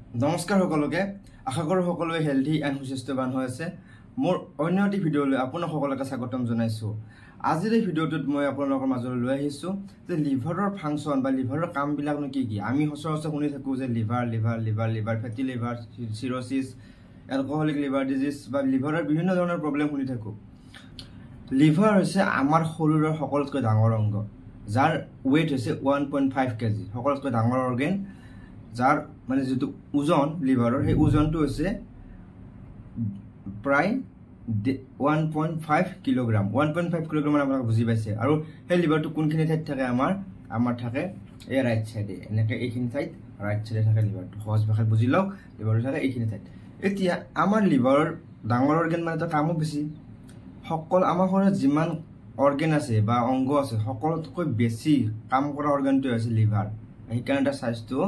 নমস্কাৰ সকলোকে আশা কৰো সকলোৱে হেলথি এণ্ড সুস্বাস্থ্যৱান হৈ আছে মোৰ অন্য এটি ভিডিঅ'লৈ আপোনাক সকলোকে স্বাগতম জনাইছো আজিৰ এই ভিডিঅ'টোত মই আপোনালোকৰ মাজলৈ লৈ আহিছো যে লিভাৰৰ ফাংচন বা লিভাৰৰ কামবিলাকনো কি আমি সচৰাচৰ শুনি থাকো যে লিভাৰ ফেটি লিভাৰ সিৰ'সিছ এলকহলিক লিভাৰ ডিজিজ বা লিভাৰৰ বিভিন্ন ধৰণৰ প্ৰব্লেম শুনি থাকো লিভাৰ হৈছে আমাৰ শৰীৰৰ সকলোতকৈ ডাঙৰ অংগ যাৰ weight হৈছে 1.5 কেজি সকলোতকৈ ডাঙৰ অৰ্গেন যাৰ মানে যেটো ওজন লিভাৰৰ সেই ওজনটো হৈছে প্ৰায় 1.5 কিলোগ্ৰাম 1.5 কিলোগ্ৰাম আপোনাক বুজি পাইছে আৰু সেই লিভাৰটো কোনখিনি ঠাইত থাকে আমাৰ থাকে এই ৰাইট সাইডে এনেকৈ এইখিনি ঠাইত ৰাইট সাইডে থাকে লিভাৰটো সহজ ভাষাত বুজি লওক লিভাৰটো থাকে এইখিনি ঠাইত এতিয়া আমাৰ লিভাৰৰ ডাঙৰ অৰ্গেন মানে তাৰ কামো বেছি সকল আমাৰ শৰীৰত যিমান অৰ্গেন আছে বা অংগ আছে সকলোতকৈ বেছি কাম কৰা অৰ্গেনটো হৈছে লিভাৰ সেইকাৰণে তাৰ সাইজটো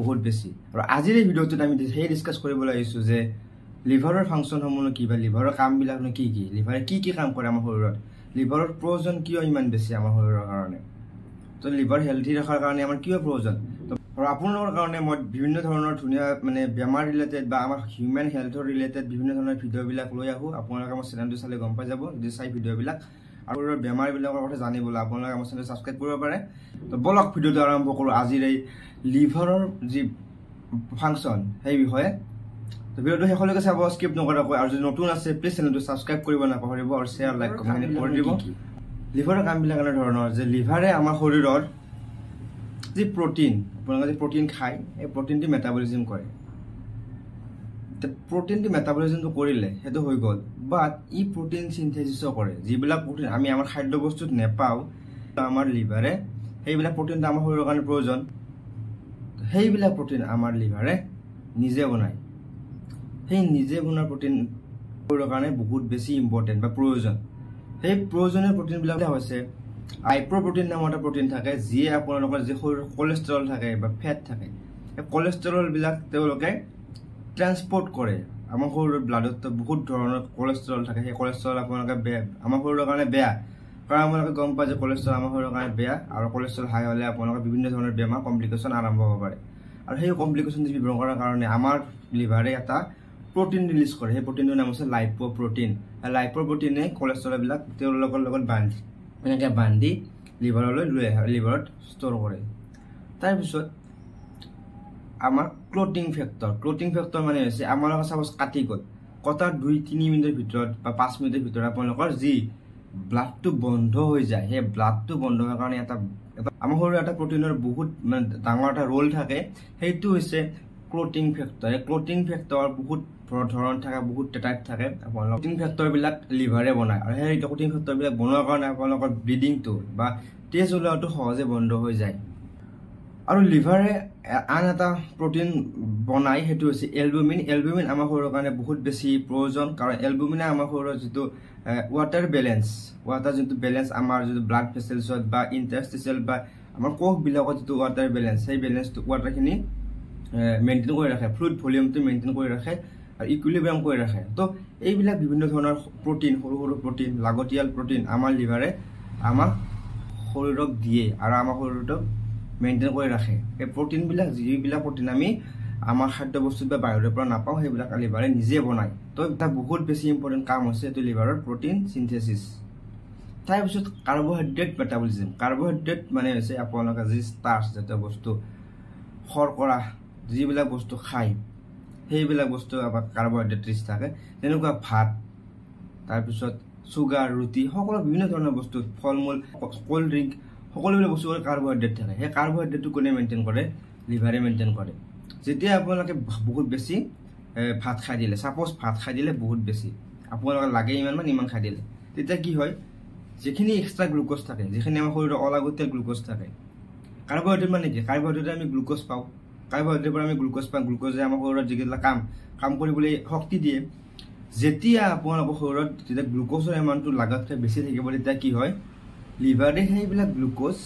বহুত বেছি আৰু আজিৰ এই ভিডিঅ'টোত আমি সেই ডিসকাস কৰিবলৈ আহিছো যে লিভাৰৰ ফাংচন সমূহ কি বা লিভাৰৰ কামবিলাক কি লিভাৰে কি কাম কৰে আমাৰ শৰীৰত লিভাৰৰ প্ৰয়োজন কিয় ইমান বেছি আমাৰ শৰীৰৰ কাৰণে তো লিভাৰ হেলথি ৰাখাৰ কাৰণে আমাৰ কিয় প্ৰয়োজন আৰু আপোনালোকৰ কাৰণে মই বিভিন্ন ধৰণৰ ধুনীয়া মানে বেমাৰ ৰিলেটেড বা আমাৰ হিউম্যান হেলথৰ ৰিলেটেড বিভিন্ন ধৰণৰ ভিডিঅ'বিলাক লৈ আহো আপোনালোকে আমাৰ চেনেলটো চালে গম পাই যাব যে চাই ভিডিঅ'বিলাক আৰু বেমাৰবিলাকৰ কথা জানিবলৈ আপোনালোকে আমাৰ চেনেল সাবস্ক্ৰাইব কৰিব পাৰে তো বলক ভিডিঅ'টো আৰম্ভ কৰো আজিৰ এই লিভাৰৰ যি ফাংচন সেই বিষয়ে তো ভিডিঅ'টো শেষলৈকে চাব স্কিপ নকৰাকৈ আৰু যদি নতুন আছে প্লিজ চেনেলটো সাবস্ক্ৰাইব কৰিব নাপাহৰিব আৰু শেয়াৰ লাইক কমেন্ট কৰি দিব লিভাৰৰ কামবিলাক এনে ধৰণৰ যে লিভাৰে আমাৰ শৰীৰৰ যি প্ৰটিন আপোনালোকে যে প্ৰটিন খায় এই প্ৰটিনটো মেটাবলিজম কৰে প্ৰটিনটো মেটাবলিজমটো কৰিলে হেতু হৈ গল বাট ই প্ৰটিন সিনথেসিসও কৰে যিবিলাক প্ৰটিন আমি আমাৰ খাদ্য বস্তুত নেপাও আমাৰ লিভাৰে সেইবিলাক প্ৰটিনটো আমাৰ শৰীৰৰ কাৰণে প্ৰয়োজন সেইবিলাক প্ৰটিন আমাৰ লিভাৰে নিজে বনায় সেই নিজে বনোৱা প্ৰটিন শৰীৰৰ কাৰণে বহুত বেছি ইম্পৰ্টেন্ট বা প্ৰয়োজন সেই প্ৰয়োজনীয় প্ৰটিনবিলাক হৈছে লাইপোপ্ৰটিন নামৰ এটা প্ৰটিন থাকে যিয়ে আপোনালোকৰ যে শৰীৰৰ কোলেষ্ট্ৰল থাকে বা ফেট থাকে এই কোলেষ্ট্ৰল বিলাক তেওঁলোকে ট্ৰান্সপোৰ্ট কৰে আমাৰ শৰীৰৰ ব্লাডত বহুত ধৰণৰ কোলেষ্ট্ৰল থাকে সেই কোলেষ্ট্ৰল আপোনালোকে বেয়া আমাৰ শৰীৰৰ কাৰণে বেয়া কাৰণ আপোনালোকে গম পায় যে কোলেষ্ট্ৰল আমাৰ শৰীৰৰ কাৰণে বেয়া আৰু কোলেষ্ট্ৰল হাই হলে আপোনালোকৰ বিভিন্ন ধৰণৰ বেমাৰ কমপ্লিকেশন আৰম্ভ হ'ব পাৰে আৰু সেই কমপ্লিকেশন বিৱৰণ কৰাৰ কাৰণে আমাৰ লিভাৰে এটা প্ৰটিন ৰিলিজ কৰে সেই প্ৰটিনটোৰ নাম হৈছে লাইপোপ্ৰটিন আৰু লাইপোপ্ৰটিনে কোলেষ্ট্ৰলবিলাক তেওঁলোকৰ লগত বান্ধি লিভাৰলৈ লৈ আহে লিভাৰত ষ্ট'ৰ কৰে তাৰ পিছত আমাৰ ক্লটিং ফেক্টৰ মানে হৈছে আমালোকৰ সাপোজ কাটি গল কটাৰ 2-3 মিনিটৰ ভিতৰত বা 5 মিনিটৰ ভিতৰত আপোনালোকৰ যি ব্লাডটো বন্ধ হৈ যায় সেই ব্লাডটো বন্ধ হোৱাৰ কাৰণে এটা আমাৰ শৰীৰৰ এটা প্ৰটিনৰ বহুত মানে ডাঙৰ এটা ৰোল থাকে সেইটো হৈছে ক্লটিং ফেক্টৰ এই ক্লটিং ফেক্টৰ বহুত ধৰণৰ থাকে বহুত টাইপ থাকে আপোনালোকৰ ক্লটিং ফেক্টৰ বিলাক লিভাৰে বনায় আৰু সেই ক্লটিং ফেক্টৰ বিলাক বনোৱাৰ কাৰণে আপোনালোকৰ ব্লিডিংটো বা তেজ ওলোৱাটো সহজে বন্ধ হৈ যায় আৰু লিভাৰে আন এটা প্ৰটিন বনাই হেতু হৈছে এলবুমিন আমাৰ শৰীৰৰ কাৰণে বহুত বেছি প্ৰয়োজন কাৰণ এলবুমিনে আমাৰ শৰীৰৰ যেটো ওয়াটাৰ যেটো বেলেন্স আমাৰ যেটো ব্লাড ভেসেলছত বা ইন্টাৰস্টিচিয়েল বা আমাৰ কোষ বিলাকত যেটো ওয়াটাৰ বেলেন্স সেই বেলেন্সটো ওয়াটাৰখিনি মেইনটেইন কৰি ৰাখে ফ্লুইড ভলিউমটো মেইনটেইন কৰি ৰাখে আৰু ইকুইলিব্ৰিয়াম কৰি ৰাখে তো এইবিলাক বিভিন্ন ধৰণৰ প্ৰটিন সৰু প্ৰটিন লাগতিয়াল প্ৰটিন আমাৰ লিভাৰে আমাৰ শৰীৰক দিয়ে আৰু আমাৰ শৰীৰক মেইনটেইন কৰি ৰাখে এই প্ৰটিনবিলাক যিবিলাক প্ৰটিন আমি আমাৰ খাদ্য বস্তুত বা বাহিৰৰ পৰা নাপাওঁ সেইবিলাক লিভাৰে নিজে বনায় তো এটা বহুত বেছি ইম্পৰ্টেন্ট কাম হৈছে এইটো লিভাৰৰ প্ৰটিন সিনথেসিস তাৰ পিছত কাৰ্বোহাইড্ৰেট মেটাবলিজম কাৰ্বোহাইড্ৰেট মানে হৈছে আপোনালোকে যি ষ্টাৰ্চ জাতীয় বস্তু শৰ্কৰা যিবিলাক বস্তু খায় সেইবিলাক বস্তু আমাৰ কাৰ্বোহাইড্ৰেট ৰিচ থাকে যেনেকুৱা ভাত তাৰ পিছত সুগাৰ ৰুটি সকলো বিভিন্ন ধৰণৰ বস্তু ফলমূল কোল্ড ড্ৰিংক সকলোবিলাক বস্তু কাৰ্বোহাইড্ৰেট থাকে সেই কাৰ্বোহাইড্ৰেটটো কোনে মেইনটেইন কৰে লিভাৰে মেইনটেইন কৰে যেতিয়া আপোনালোকে বহুত বেছি ভাত খাই দিলে সাপোজ ভাত খাই দিলে বহুত বেছি আপোনালোকে লাগে ইমান খাই দিলে তেতিয়া কি হয় যেখিনি এক্সট্ৰা গ্লুকোজ থাকে যেখিনি আমাৰ শৰীৰৰ অলাগতিয়াল গ্লুকোজ থাকে কাৰ্বোহাইড্ৰেট মানে কি কাৰ্বোহাইড্ৰেট আমি গ্লুকোজ পাওঁ কাৰ্বোহাইড্ৰেটৰ পৰা আমি গ্লুকোজ পাওঁ গ্লুকোজে আমাৰ শৰীৰত যিবিলাক কাম কৰিবলৈ শক্তি দিয়ে যেতিয়া আপোনালোকৰ শৰীৰত যেতিয়া গ্লুকোজৰ এমাউণ্টটো লাগাতকৈ বেছি থাকিব তেতিয়া কি হয় লিভাৰে সেইবিলাক গ্লুকোজ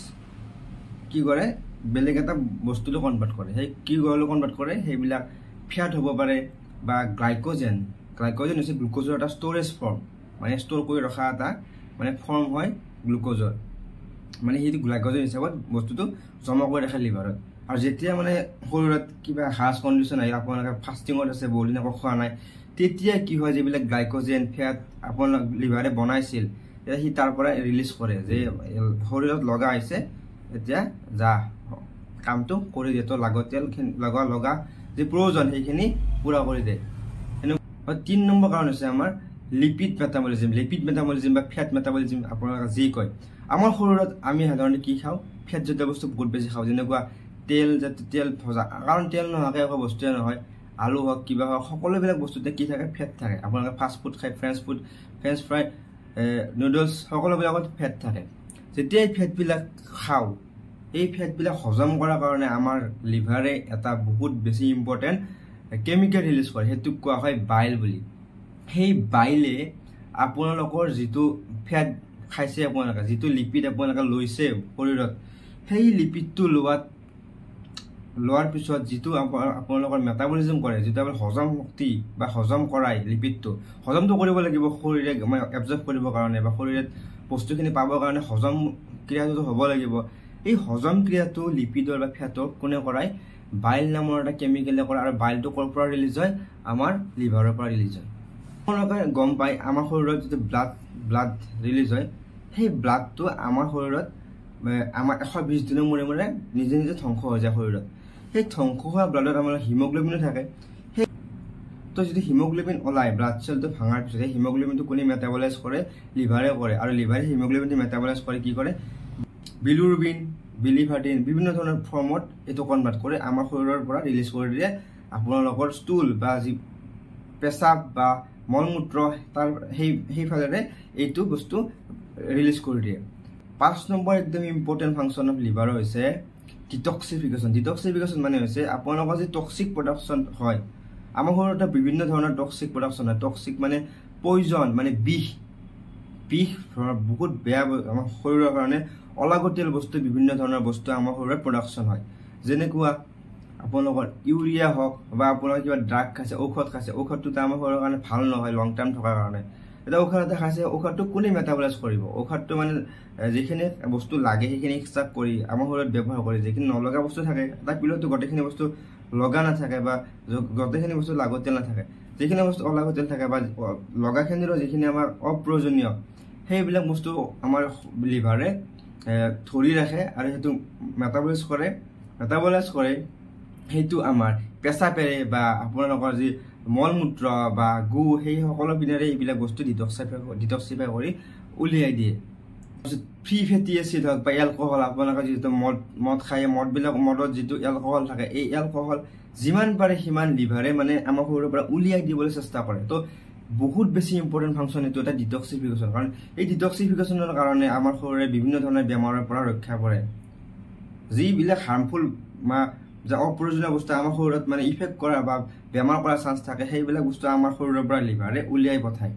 কি কৰে বেলেগ এটা বস্তুটো কনভাৰ্ট কৰে সেই কি কনভাৰ্ট কৰে সেইবিলাক ফ্যাট হ'ব পাৰে বা গ্লাইকোজেন হৈছে গ্লুকোজৰ এটা ষ্টৰেজ ফৰ্ম মানে ষ্ট'ৰ কৰি ৰখা এটা মানে ফৰ্ম হয় গ্লুকোজৰ মানে সেইটো গ্লাইকোজেন হিচাপত বস্তুটো জমা কৰি ৰাখে লিভাৰত আৰু যেতিয়া মানে শৰীৰত কিবা হাৰ্চ কণ্ডিশ্যন আহে আপোনালোকে ফাষ্টিঙত আছে বহু দিন একো খোৱা নাই তেতিয়া কি হয় যিবিলাক গ্লাইকোজেন ফেট আপোনালোক লিভাৰে বনাইছিল তেতিয়া সি তাৰ পৰা ৰিলিজ কৰে যে শৰীৰত লগা হৈছে এতিয়া যা কামটো কৰি দিয়ে তো লাগতিয়াল লগা যে প্ৰয়োজন সেইখিনি পুৰা কৰি দিয়ে। 3 নম্বৰ কাৰণ হৈছে আমাৰ লিপিড মেটাবলিজিম বা ফেট মেটাবলিজিম আপোনালোকে যি কয়। আমাৰ শৰীৰত আমি সাধাৰণতে কি খাওঁ ফেট জাতীয় বস্তু বহুত বেছি খাওঁ যেনেকুৱা তেল ভজা কাৰণ তেল নোহোৱাকৈ একো বস্তুৱে নহয় আলু হওক কিবা হওক সকলোবিলাক বস্তুতে কি থাকে ফেট থাকে। আপোনালোকে ফাষ্ট ফুড খায় ফ্ৰেঞ্চ ফ্ৰাই নুডলছ সকলোবিলাকত ফেট থাকে। যেতিয়া এই ফেটবিলাক খাওঁ এই ফেটবিলাক হজম কৰাৰ কাৰণে আমাৰ লিভাৰে এটা বহুত বেছি ইম্পৰ্টেণ্ট কেমিকেল ৰিলিজ কৰে সেইটোক কোৱা হয় বাইল বুলি। সেই বাইলে আপোনালোকৰ যিটো ফেট খাইছে আপোনালোকে যিটো লিপিড আপোনালোকে লৈছে শৰীৰত সেই লিপিডটো লোৱাৰ পিছত যিটো আপোনালোকৰ মেটাবলিজম কৰে যিটো আমাৰ হজম শক্তি বা হজম কৰাই লিপিডটো হজমটো কৰিব লাগিব শৰীৰে এবজৰ্ব কৰিবৰ কাৰণে বা শৰীৰত বস্তুখিনি পাবৰ কাৰণে হজম ক্ৰিয়াটো হ'ব লাগিব। এই হজম ক্ৰিয়াটো লিপিডৰ বা ফেটৰ কোনে কৰাই বাইল নামৰ এটা কেমিকেলে কৰে আৰু বাইলটো ক'ৰ পৰা ৰিলিজ হয় আমাৰ লিভাৰৰ পৰা ৰিলিজ হয়। আপোনালোকে গম পায় আমাৰ শৰীৰত যিটো ব্লাড ৰিলিজ হয় সেই ব্লাডটো আমাৰ শৰীৰত আমাৰ 120 দিনৰ মূৰে মূৰে নিজে ধ্বংস হৈ যায় শৰীৰত। সেই ধ্বংস হোৱা ব্লাডত আমাৰ হিমোগ্লোবিনো থাকে। সেই তো যদি হিমোগ্লোবিন ওলায় ব্লাড চেলটো ভাঙাৰ পিছত সেই হিমোগ্লোবিনটো কোনে মেটাবলাইজ কৰে লিভাৰে কৰে আৰু লিভাৰে হিমোগ্লোবিনটো মেটাবলাইজ কৰে কি কৰে বিলিৰুবিন বিলিভাৰ্টিন বিভিন্ন ধৰণৰ ফৰ্মত এইটো কনভাৰ্ট কৰে আমাৰ শৰীৰৰ পৰা ৰিলিজ কৰি দিয়ে আপোনালোকৰ ষ্টুল বা যি পেচাব বা মলমূত্ৰ তাৰ সেইফালেৰে এইটো বস্তু ৰিলিজ কৰি দিয়ে। 5 নম্বৰ একদম ইম্পৰ্টেণ্ট ফাংচন অফ লিভাৰ হৈছে ডিটক্সিফিকেশ্যন মানে হৈছে আপোনালোকৰ যি টক্সিক প্ৰডাকশ্যন হয় আমাৰ শৰীৰত বিভিন্ন ধৰণৰ টক্সিক প্ৰডাকশ্যন হয়। টক্সিক মানে পয়জন মানে বিষ বহুত বেয়া আমাৰ শৰীৰৰ কাৰণে অলাগতিয়াল বস্তু বিভিন্ন ধৰণৰ বস্তু আমাৰ শৰীৰত প্ৰডাকশ্যন হয় যেনেকুৱা আপোনালোকৰ ইউৰিয়া হওক বা আপোনালোকে কিবা ড্ৰাগ খাইছে ঔষধ খাইছে ঔষধটো আমাৰ শৰীৰৰ কাৰণে ভাল নহয় লং টাৰ্ম থকাৰ কাৰণে এতিয়া ঔষধ এটা খাইছে ঔষধটো কোনে মেটাবলাইজ কৰিব যিখিনি মানে যিখিনি বস্তু লাগে সেইখিনি এক্সট্ৰাক্ট কৰি আমাৰ শৰীৰত ব্যৱহাৰ কৰি যিখিনি নলগা বস্তু থাকে এটা পিলতো গোটেইখিনি বস্তু লগা নাথাকে বা গোটেইখিনি বস্তু লাগতিয়াল নাথাকে যিখিনি বস্তু অলাগতিয়াল থাকে বা লগাখিনিৰো যিখিনি আমাৰ অপ্ৰয়োজনীয় সেইবিলাক বস্তু আমাৰ লিভাৰে ধৰি ৰাখে আৰু সেইটো মেটাবলাইজ কৰে সেইটো আমাৰ পেচাপেৰে বা আপোনালোকৰ যি মলমূত্ৰ বা গু সেই সকলো পিনেৰে এইবিলাক বস্তু ডিটক্সিফাই কৰি উলিয়াই দিয়ে। ফ্ৰী ফেটি এচিড হওক বা এলকহল আপোনালোকে যিটো মদ খায় মদত যিটো এলকহল থাকে এই এলকহল যিমান পাৰে সিমান লিভাৰে মানে আমাৰ শৰীৰৰ পৰা উলিয়াই দিবলৈ চেষ্টা কৰে। তো বহুত বেছি ইম্পৰ্টেণ্ট ফাংচন এইটো এটা ডিটক্সিফিকেশ্যন কাৰণ এই ডিটক্সিফিকেশ্যনৰ কাৰণে আমাৰ শৰীৰে বিভিন্ন ধৰণৰ বেমাৰৰ পৰা ৰক্ষা কৰে যিবিলাক হাৰ্মফুল বা অপ্ৰয়োজনীয় বস্তু আমাৰ শৰীৰত মানে ইফেক্ট কৰা বা বেমাৰ কৰাৰ চান্স থাকে সেইবিলাক বস্তু আমাৰ শৰীৰৰ পৰা লিভাৰে উলিয়াই পঠায়।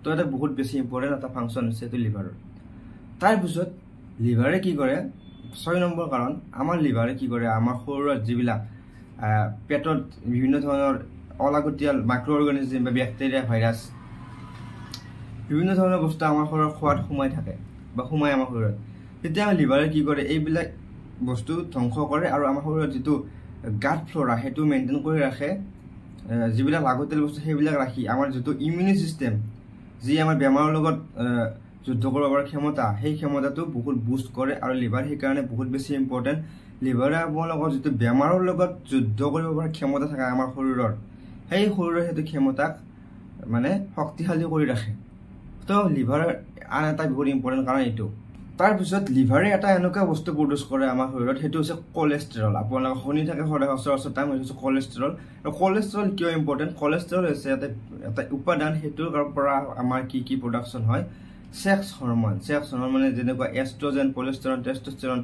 তো এটা বহুত বেছি ইম্পৰ্টেণ্ট এটা ফাংচন হৈছে এইটো লিভাৰৰ। তাৰপিছত লিভাৰে কি কৰে 6 নম্বৰ কাৰণ আমাৰ লিভাৰে কি কৰে আমাৰ শৰীৰত যিবিলাক পেটত বিভিন্ন ধৰণৰ অলাগতিয়াল মাইক্ৰ অৰ্গানিজম বা বেক্টেৰিয়া ভাইৰাছ বিভিন্ন ধৰণৰ বস্তু আমাৰ শৰীৰত খোৱাত সোমাই থাকে বা সোমাই আমাৰ শৰীৰত তেতিয়া লিভাৰে কি কৰে এইবিলাক বস্তু ধ্বংস কৰে আৰু আমাৰ শৰীৰত যিটো গাট ফ্ল'ৰা সেইটো মেইনটেইন কৰি ৰাখে যিবিলাক লাগতিয়াল বস্তু সেইবিলাক ৰাখি আমাৰ যিটো ইমিউনি চিষ্টেম যি আমাৰ বেমাৰৰ লগত যুদ্ধ কৰিব পৰা ক্ষমতা সেই ক্ষমতাটো বহুত বুষ্ট কৰে আৰু লিভাৰ সেইকাৰণে বহুত বেছি ইম্পৰ্টেণ্ট। লিভাৰে আপোনালোকৰ যিটো বেমাৰৰ লগত যুদ্ধ কৰিব পৰা ক্ষমতা থাকে আমাৰ শৰীৰৰ সেই শৰীৰৰ সেইটো ক্ষমতাক মানে শক্তিশালী কৰি ৰাখে। তো লিভাৰৰ আন এটা বহুত ইম্পৰ্টেণ্ট কাৰণ এইটো। তাৰপিছত লিভাৰে এটা এনেকুৱা বস্তু প্ৰডিউচ কৰে আমাৰ শৰীৰত সেইটো হৈছে কলেষ্ট্ৰল। আপোনালোকে শুনি থাকে সদায় সচৰাচৰ টাইম হৈছে কলেষ্ট্ৰল। আৰু কলেষ্ট্ৰল কিয় ইম্পৰ্টেণ্ট কলেষ্ট্ৰল হৈছে এটা উপাদান সেইটোৰ পৰা আমাৰ কি প্ৰডাকশ্যন হয় ছেক্স হৰমন মানে যেনেকুৱা এষ্ট্ৰজেন পলেষ্টৰন টেষ্টষ্টেৰন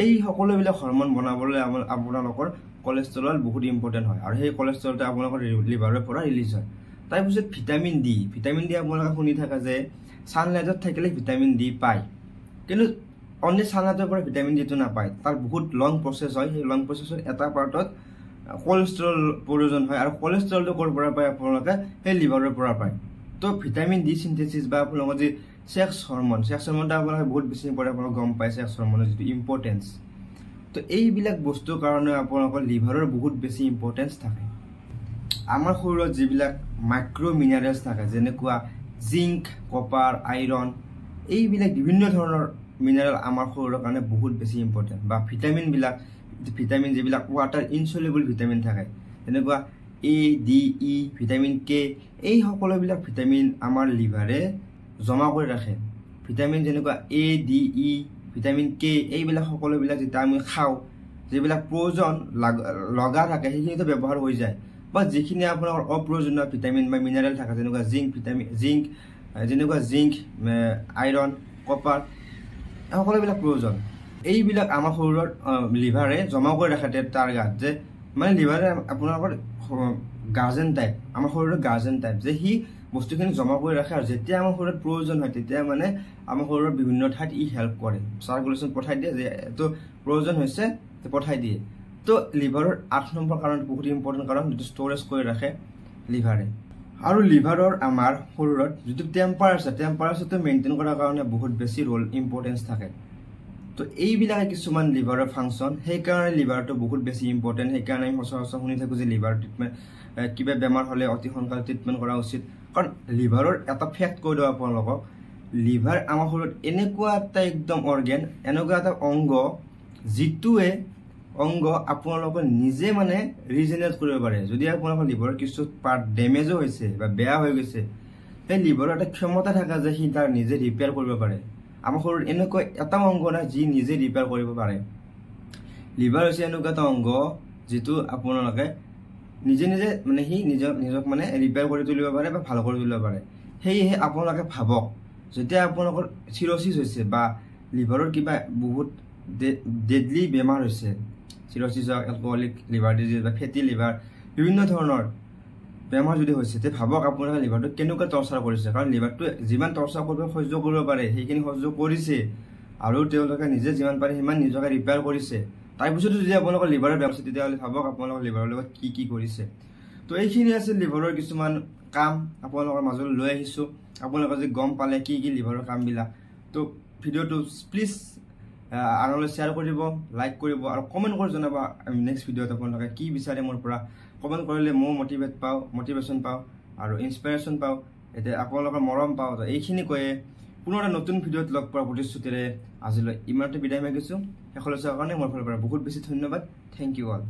এই সকলোবিলাক হৰমন বনাবলৈ আপোনালোকৰ কলেষ্ট্ৰল বহুত ইম্পৰ্টেণ্ট হয় আৰু সেই কলেষ্ট্ৰলটো আপোনালোকৰ লিভাৰৰ পৰা ৰিলিজ হয়। তাৰপিছত ভিটামিন ডি আপোনালোকে শুনি থাকে যে ছানলাইটত থাকিলে ভিটামিন ডি পায় কিন্তু অনলি ছানলাইটৰ পৰা ভিটামিন ডিটো নাপায় তাৰ বহুত লং প্ৰচেছ হয়। সেই লং প্ৰচেছৰ এটা পাৰ্টত কলেষ্ট্ৰল প্ৰয়োজন হয় আৰু কলেষ্ট্ৰলটো ক'ৰ পৰা পায় আপোনালোকে সেই লিভাৰৰ পৰা পায়। তো ভিটামিন ডি চিন্থেচিছ বা আপোনালোকৰ যি ছেক্স হৰমনটো আপোনালোকে বহুত বেছি ইম্পৰ্টেণ্ট আপোনালোকে গম পায় ছেক্স হৰমনৰ যিটো ইম্পৰ্টেঞ্চ। তো তো এইবিলাক বস্তুৰ কাৰণে আপোনালোকৰ লিভাৰৰ বহুত বেছি ইম্পৰ্টেঞ্চ থাকে আমাৰ শৰীৰত যিবিলাক মাইক্ৰো মিনাৰেলছ থাকে যেনেকুৱা জিংক কপাৰ আইৰন এইবিলাক বিভিন্ন ধৰণৰ মিনাৰেল আমাৰ শৰীৰৰ কাৰণে বহুত বেছি ইম্পৰ্টেন্ট বা ভিটামিন যিবিলাক ওয়াটাৰ ইনসলুবল ভিটামিন থাকে যেনেকুৱা A D E vitamin K এই সকলোবিলাক ভিটামিন আমাৰ লিভাৰে জমা কৰি ৰাখে ভিটামিন যেনেকুৱা A D E vitamin K এইবিলাক সকলোবিলাক যেটা আমি খাও যেবিলাক প্ৰয়োজন লগা থাকে সেইখিনিতে ব্যৱহাৰ হৈ যায় বা যিখিনি আপোনাৰ অপ্ৰয়োজনীয় ভিটামিন বা মিনাৰেল থাকে যেনেকুৱা জিংক আইৰন কপাৰ সকলোবিলাক প্ৰয়োজন এইবিলাক আমাৰ শৰীৰত লিভাৰে জমা কৰি ৰাখে তাৰ গাত যে মানে লিভাৰে আপোনালোকৰ গাৰ্জেন টাইপ আমাৰ শৰীৰৰ গাৰ্জেন টাইপ যে হি বস্তুখিনি জমা কৰি ৰাখে আৰু যেতিয়া আমাৰ শৰীৰত প্ৰয়োজন হয় তেতিয়া মানে আমাৰ শৰীৰৰ বিভিন্ন ঠাইত ই হেল্প কৰে সাৰ্কুলেশন পঠাই দিয়ে যে এটো প্ৰয়োজন হৈছে তে পঠাই দিয়ে তো লিভাৰৰ 8 নম্বৰ কাৰণ বহুত ইম্পৰ্টেন্ট কাৰণ যেটো ষ্টৰেজ কৰি ৰাখে লিভাৰে আৰু লিভাৰৰ আমাৰ শৰীৰত যেটো টেম্পাৰেচাৰটো মেইনটেইন কৰাৰ কাৰণে বহুত বেছি ৰোল ইম্পৰ্টেন্স থাকে তো এইবিলাক কিছুমান লিভাৰৰ ফাংচন সেই কাৰণে লিভাৰটো বহুত বেছি ইম্পৰ্টেন্ট সেই কাৰণে আমি সচৰাচৰ শুনি থাকো যে লিভাৰ ট্ৰিটমেন্ট কিবা বেমাৰ হলে অতি সোনকালে ট্ৰিটমেন্ট কৰা উচিত কাৰণ লিভাৰৰ এটা ফেক্ট কৈ দিও আপোনালোকক লিভাৰ আমাৰ শৰীৰত এনেকুৱা এটা একদম অৰ্গান এনেকুৱা এটা অংগ যিটোৱে অংগ আপোনালোকে নিজে মানে ৰিজেনাৰেট কৰিব পাৰে যদি আপোনালোকৰ লিভাৰৰ কিছু পাৰ্ট ড্যামেজ হৈছে বা বেয়া হৈ গৈছে এই লিভাৰৰ এটা ক্ষমতা থাকে যে সি তাৰ নিজে ৰিপেয়াৰ কৰিব পাৰে আমাৰ শৰীৰত এনেকুৱা এটা অংগ না যি নিজে ৰিপেয়াৰ কৰিব পাৰে লিভাৰ হৈছে এনেকুৱা এটা অংগ যেটো আপোনালোকে নিজে মানে হি নিজক মানে ৰিপেয়াৰ কৰি তুলিব পাৰে বা ভাল কৰি তুলিব পাৰে হেইহে আপোনালোকে ভাবক যেতিয়া আপোনালোকৰ সিৰোসিস হৈছে বা লিভাৰৰ কিবা বহুত ডেডলি বেমাৰ হৈছে সিৰোসিস এলকহলিক লিভাৰ ডিজিজ বা ফেটি লিভাৰ বিভিন্ন ধৰণৰ বেমাৰ যদি হৈছে তে ভাবক আপোনালোকৰ লিভাৰটো কেনেকুৱা টৰ্চাৰ কৰিছে কাৰণ লিভাৰটো যিমান টৰ্চাৰ কৰিব সহ্য কৰিব পাৰে সেইখিনি সহ্য কৰিছে আৰু তেওঁলোকে নিজে যিমান পাৰে সিমান নিজকে ৰিপেয়াৰ কৰিছে তাই পিছতো যদি আপোনালোকৰ লিভাৰৰ বেমাৰ আছে তেতিয়া ভাবক আপোনালোকৰ লিভাৰৰ লগত কি কৰিছে তো এইখিনি আছে লিভাৰৰ কিছুমান কাম আপোনালোকৰ মাজলৈ লৈ আহিছো আপোনালোকে যে গম পালে কি লিভাৰৰ কামবিলাক তো ভিডিওটো প্লিজ আনলৈ শেয়াৰ কৰিব লাইক কৰিব আৰু কমেন্ট কৰি জনাবা নেক্সট ভিডিওত আপোনালোকে কি বিচাৰে মোৰ পৰা কমেন্ট কৰিলে মই মোটিভেশন পাও আৰু ইনস্পিৰেশন পাও এতে আপোনালোকৰ মৰম পাও তো এইখিনি কয়ে পুনৰ এটা নতুন ভিডিওত লগ পোৱাৰ প্ৰতিশ্ৰুতিৰে আজিলৈ ইমানতে বিদায় মাগিছো সকলোৰে কাৰণে মোৰ ফালৰ পৰা বহুত বেছি ধন্যবাদ থ্যাংক ইউ অল